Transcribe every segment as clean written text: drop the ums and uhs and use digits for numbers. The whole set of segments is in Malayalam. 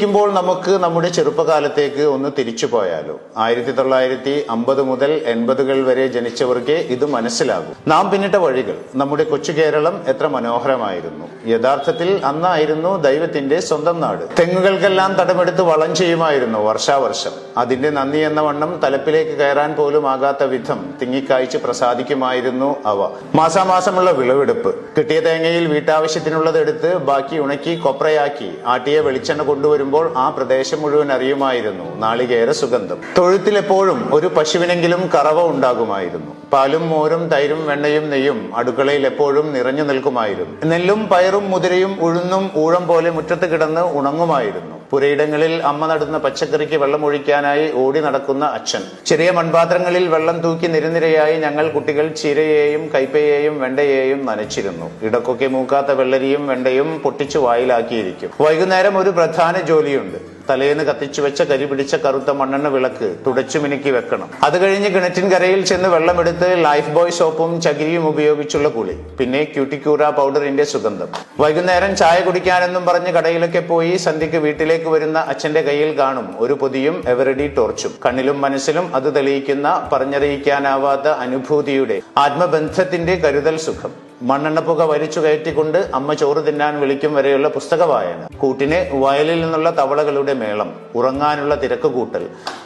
ഇരിക്കുമ്പോൾ നമുക്ക് നമ്മുടെ ചെറുപ്പകാലത്തേക്ക് ഒന്ന് തിരിച്ചു പോയാലോ? 1950 മുതൽ 80 വരെ ജനിച്ചവർക്ക് ഇത് മനസ്സിലാകും. നാം പിന്നിട്ട വഴികൾ, നമ്മുടെ കൊച്ചു കേരളം എത്ര മനോഹരമായിരുന്നു. യഥാർത്ഥത്തിൽ അന്നായിരുന്നു ദൈവത്തിന്റെ സ്വന്തം നാട്. തെങ്ങുകൾക്കെല്ലാം തടമെടുത്ത് വളം ചെയ്യുമായിരുന്നു വർഷാവർഷം. അതിന്റെ നന്ദി എന്ന വണ്ണം തലപ്പിലേക്ക് കയറാൻ പോലും ആകാത്ത വിധം തിങ്ങിക്കായ്ച്ച് പ്രസാദിക്കുമായിരുന്നു അവ. മാസാമാസമുള്ള വിളവെടുപ്പ്. കിട്ടിയ തേങ്ങയിൽ വീട്ടാവശ്യത്തിനുള്ളത് എടുത്ത് ബാക്കി ഉണക്കി കൊപ്രയാക്കി ആട്ടിയ വെളിച്ചെണ്ണ കൊണ്ടുവരുമ്പോൾ ആ പ്രദേശം മുഴുവൻ അറിയുമായിരുന്നു നാളികേര സുഗന്ധം. തൊഴുത്തിലെപ്പോഴും ഒരു പശുവിനെങ്കിലും കറവ ഉണ്ടാകുമായിരുന്നു. പാലും മോരും തൈരും വെണ്ണയും നെയ്യും അടുക്കളയിൽ എപ്പോഴും നിറഞ്ഞു നിൽക്കുമായിരുന്നു. നെല്ലും പയറും മുതിരയും ഉഴുന്നും ഊഴം പോലെ മുറ്റത്ത് കിടന്ന് ഉണങ്ങുമായിരുന്നു. പുരയിടങ്ങളിൽ അമ്മ നടുന്ന പച്ചക്കറിക്ക് വെള്ളമൊഴിക്കാനായി ഓടി നടക്കുന്ന അച്ഛൻ. ചെറിയ മൺപാത്രങ്ങളിൽ വെള്ളം തൂക്കി നിരനിരയായി ഞങ്ങൾ കുട്ടികൾ ചീരയെയും കൈപ്പയെയും വെണ്ടയെയും നനച്ചിരുന്നു. ഇടക്കൊക്കെ മൂക്കാത്ത വെള്ളരിയും വെണ്ടയും പൊട്ടിച്ചു വായിലാക്കിയിരിക്കും. വൈകുന്നേരം ഒരു പ്രധാന ജോലിയുണ്ട്. തലേന്ന് കത്തിച്ചു വെച്ച കരി പിടിച്ച കറുത്ത മണ്ണെണ്ണ വിളക്ക് തുടച്ചു മിനുക്കി വെക്കണം. അത് കഴിഞ്ഞ് കിണറ്റിൻ കരയിൽ ചെന്ന് വെള്ളമെടുത്ത് ലൈഫ് ബോയ് സോപ്പും ചകിരിയും ഉപയോഗിച്ചുള്ള കുളി. പിന്നെ ക്യൂട്ടിക്യൂറ പൗഡറിന്റെ സുഗന്ധം. വൈകുന്നേരം ചായ കുടിക്കാനെന്നും പറഞ്ഞ് കടയിലൊക്കെ പോയി സന്ധ്യക്ക് വീട്ടിലേക്ക് വരുന്ന അച്ഛന്റെ കയ്യിൽ കാണും ഒരു പൊതിയും എവറഡി ടോർച്ചും. കണ്ണിലും മനസ്സിലും അത് തെളിയിക്കുന്ന പറഞ്ഞറിയിക്കാനാവാത്ത അനുഭൂതിയുടെ ആത്മബന്ധത്തിന്റെ കരുതൽ സുഖം. മണ്ണെണ്ണപ്പുക വലിച്ചു കയറ്റിക്കൊണ്ട് അമ്മ ചോറ് തിന്നാൻ വിളിക്കും വരെയുള്ള പുസ്തക വായന. കൂട്ടിന് വയലിൽ നിന്നുള്ള തവളകളുടെ മേളം. ഉറങ്ങാനുള്ള തിരക്ക് കൂട്ടൽ.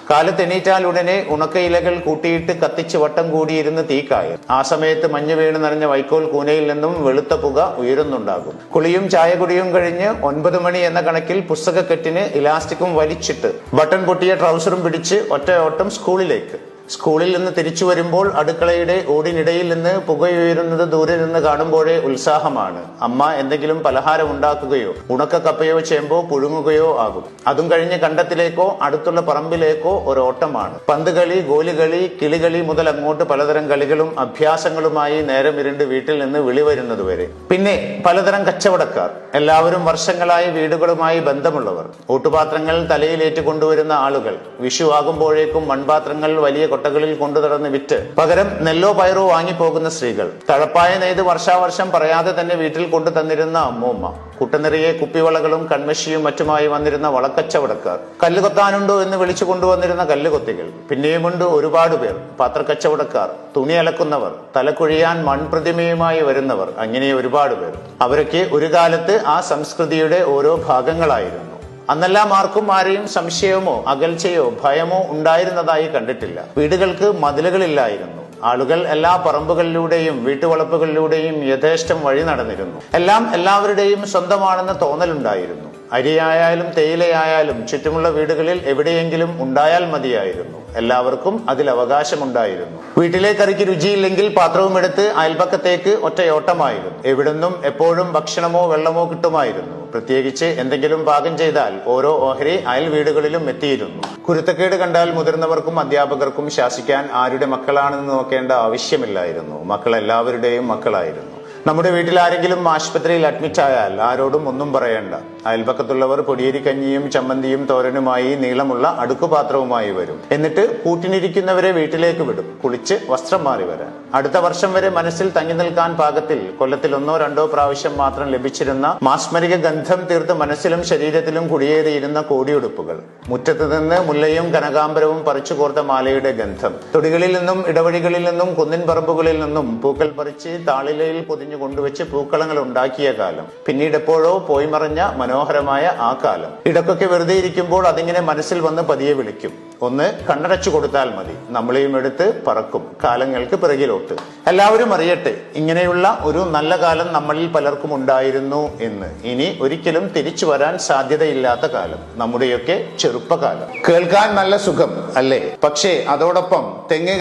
കാലത്തെണീറ്റാൽ ഉടനെ ഉണക്കയിലകൾ കൂട്ടിയിട്ട് കത്തിച്ച് വട്ടം കൂടിയിരുന്ന് തീക്കായൽ. ആ സമയത്ത് മഞ്ഞ് വീണ് നിറഞ്ഞ വൈക്കോൽ കൂനയിൽ നിന്നും വെളുത്ത പുക ഉയരുന്നുണ്ടാകും. കുളിയും ചായകുടിയും കഴിഞ്ഞ് 9 മണി എന്ന കണക്കിൽ പുസ്തകക്കെട്ടിന് ഇലാസ്റ്റിക്കും വലിച്ചിട്ട് ബട്ടൺ പൊട്ടിയ ട്രൗസറും പിടിച്ച് ഒറ്റ ഓട്ടം സ്കൂളിലേക്ക്. സ്കൂളിൽ നിന്ന് തിരിച്ചു വരുമ്പോൾ അടുക്കളയുടെ ഓടിനിടയിൽ നിന്ന് പുകയുയരുന്നത് ദൂരെ നിന്ന് കാണുമ്പോഴേ ഉത്സാഹമാണ്. അമ്മ എന്തെങ്കിലും പലഹാരം ഉണ്ടാക്കുകയോ ഉണക്ക കപ്പയോ ചേമ്പോ പുഴുങ്ങുകയോ ആകും. അതും കഴിഞ്ഞ് കണ്ടത്തിലേക്കോ അടുത്തുള്ള പറമ്പിലേക്കോ ഒരോട്ടമാണ്. പന്തുകളി, ഗോലികളി, കിളികളി മുതൽ അങ്ങോട്ട് പലതരം കളികളും അഭ്യാസങ്ങളുമായി നേരം ഇരുണ്ട് വീട്ടിൽ നിന്ന് വിളി വരുന്നതുവരെ. പിന്നെ പലതരം കച്ചവടക്കാർ. എല്ലാവരും വർഷങ്ങളായി വീടുകളുമായി ബന്ധമുള്ളവർ. ഓട്ടുപാത്രങ്ങൾ തലയിലേറ്റ് കൊണ്ടുവരുന്ന ആളുകൾ. വിഷു ആകുമ്പോഴേക്കും മൺപാത്രങ്ങൾ വലിയ കൊട്ടകളിൽ കൊണ്ടു നടന്ന് വിറ്റ് പകരം നെല്ലോ പയറോ വാങ്ങിപ്പോകുന്ന സ്ത്രീകൾ. തഴപ്പായ നെയ്ത് വർഷാവർഷം പറയാതെ തന്നെ വീട്ടിൽ കൊണ്ടു തന്നിരുന്ന അമ്മൂമ്മ. കുട്ടനിറയെ കുപ്പിവളകളും കൺമഷിയും മറ്റുമായി വന്നിരുന്ന വളക്കച്ചവടക്കാർ. കല്ല് കൊത്താനുണ്ടോ എന്ന് വിളിച്ചു കൊണ്ടുവന്നിരുന്ന കല്ലുകൊത്തികൾ. പിന്നെയുമുണ്ട് ഒരുപാട് പേർ. പാത്രക്കച്ചവടക്കാർ, തുണി അലക്കുന്നവർ, തലക്കുഴിയാൻ മൺപ്രതിമയുമായി വരുന്നവർ, അങ്ങനെ ഒരുപാട് പേർ. അവരൊക്കെ ഒരു കാലത്ത് ആ സംസ്കൃതിയുടെ ഓരോ ഭാഗങ്ങളായിരുന്നു. അന്നെല്ലാം ആർക്കും ആരെയും സംശയമോ അകൽച്ചയോ ഭയമോ ഉണ്ടായിരുന്നതായി കണ്ടിട്ടില്ല. വീടുകൾക്ക് മതിലുകളില്ലായിരുന്നു. ആളുകൾ എല്ലാ പറമ്പുകളിലൂടെയും വീട്ടുവളപ്പുകളിലൂടെയും യഥേഷ്ടം വഴി നടന്നിരുന്നു. എല്ലാം എല്ലാവരുടെയും സ്വന്തമാണെന്ന് തോന്നലുണ്ടായിരുന്നു. അരിയായാലും തേയിലയായാലും ചുറ്റുമുള്ള വീടുകളിൽ എവിടെയെങ്കിലും ഉണ്ടായാൽ മതിയായിരുന്നു. എല്ലാവർക്കും അതിൽ അവകാശമുണ്ടായിരുന്നു. വീട്ടിലെ കറിക്ക് രുചിയില്ലെങ്കിൽ പാത്രവും എടുത്ത് അയൽപക്കത്തേക്ക് ഒറ്റയോട്ടമായിരുന്നു. എവിടുന്നും എപ്പോഴും ഭക്ഷണമോ വെള്ളമോ കിട്ടുമായിരുന്നു. പ്രത്യേകിച്ച് എന്തെങ്കിലും പാകം ചെയ്താൽ ഓരോ ഓഹരി അയൽ വീടുകളിലും എത്തിയിരുന്നു. കുരുത്തക്കേട് കണ്ടാൽ മുതിർന്നവർക്കും അധ്യാപകർക്കും ശാസിക്കാൻ ആരുടെ മക്കളാണെന്ന് നോക്കേണ്ട ആവശ്യമില്ലായിരുന്നു. മക്കൾ എല്ലാവരുടെയും മക്കളായിരുന്നു. നമ്മുടെ വീട്ടിൽ ആരെങ്കിലും ആശുപത്രിയിൽ അഡ്മിറ്റ് ആയാൽ ആരോടും ഒന്നും പറയണ്ട. അയൽപക്കത്തുള്ളവർ പൊടിയേരി കഞ്ഞിയും ചമ്മന്തിയും തോരനുമായി നീളമുള്ള അടുക്കുപാത്രവുമായി വരും. എന്നിട്ട് കൂട്ടിനിരിക്കുന്നവരെ വീട്ടിലേക്ക് വിടും, കുളിച്ച് വസ്ത്രം മാറി വരാൻ. അടുത്ത വർഷം വരെ മനസ്സിൽ തങ്ങി നിൽക്കാൻ പാകത്തിൽ കൊല്ലത്തിൽ 1-2 പ്രാവശ്യം മാത്രം ലഭിച്ചിരുന്ന മാസ്മരിക ഗന്ധം തീർത്ത് മനസ്സിലും ശരീരത്തിലും കുടിയേറിയിരുന്ന കോടിയുടുപ്പുകൾ. മുറ്റത്ത് നിന്ന് മുല്ലയും കനകാംബരവും പറിച്ചു കോർത്ത മാലയുടെ ഗന്ധം. തൊടികളിൽ നിന്നും ഇടവഴികളിൽ നിന്നും കുന്നിൻ പറമ്പുകളിൽ നിന്നും പൂക്കൾ പറിച്ച് താളിലയിൽ പൊതിഞ്ഞു കൊണ്ടുവച്ച് പൂക്കളങ്ങൾ ഉണ്ടാക്കിയ കാലം. പിന്നീട് എപ്പോഴോ പോയി മറഞ്ഞ മനോഹരമായ ആ കാലം. ഇടക്കൊക്കെ വെറുതെ ഇരിക്കുമ്പോൾ അതിങ്ങനെ മനസ്സിൽ വന്ന് പതിയെ വിളിക്കും. ഒന്ന് കണ്ണടച്ചു കൊടുത്താൽ മതി, നമ്മളെയും എടുത്ത് പറക്കും കാലങ്ങൾക്ക് പിറകിലോട്ട്. എല്ലാവരും അറിയട്ടെ, ഇങ്ങനെയുള്ള ഒരു നല്ല കാലം നമ്മളിൽ പലർക്കും ഉണ്ടായിരുന്നു എന്ന്. ഇനി ഒരിക്കലും തിരിച്ചു വരാൻ സാധ്യതയില്ലാത്ത കാലം, നമ്മുടെയൊക്കെ ചെറുപ്പകാലം. കേൾക്കാൻ നല്ല സുഖം അല്ലേ? പക്ഷേ അതോടൊപ്പം തെങ്ങ്